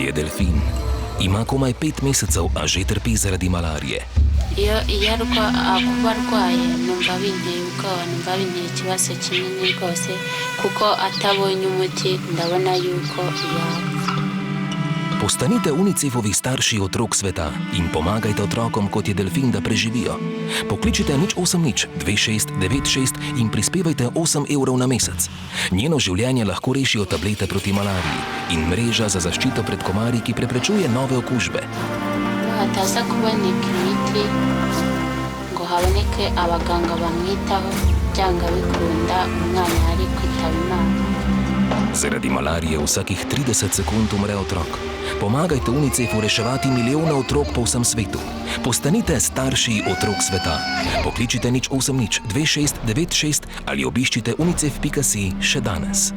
je delfin. Ima komaj 5 mesecev, a že trpi zaradi malarije. iyo kuba arwaye numva binteye ubwoba, numva binteye ikibazo kinini rwose kuko atabonye umuti ndabona yuko yapfa. Postanite UNICEF-ovi starši otrok sveta in pomagajte otrokom, kot je delfin, da preživijo. Pokličite 080 26 96 in prispevajte 8 evrov na mesec. Njeno življenje lahko rešijo tablete proti malariji in mreža za zaščito pred komarji, ki preprečuje nove okužbe. Hataza kuboneka imiti ngo haboneke abaganga bamwitaho, byanga bikunda umwana ari kwitaba Imana. Zaradi malarije vsakih 30 sekund umre otrok. Pomagajte UNICEF-u reševati milijone otrok po vsem svetu. Postanite starši otrok sveta. Pokličite 080 26 96 ali obiščite unicef.si še danes.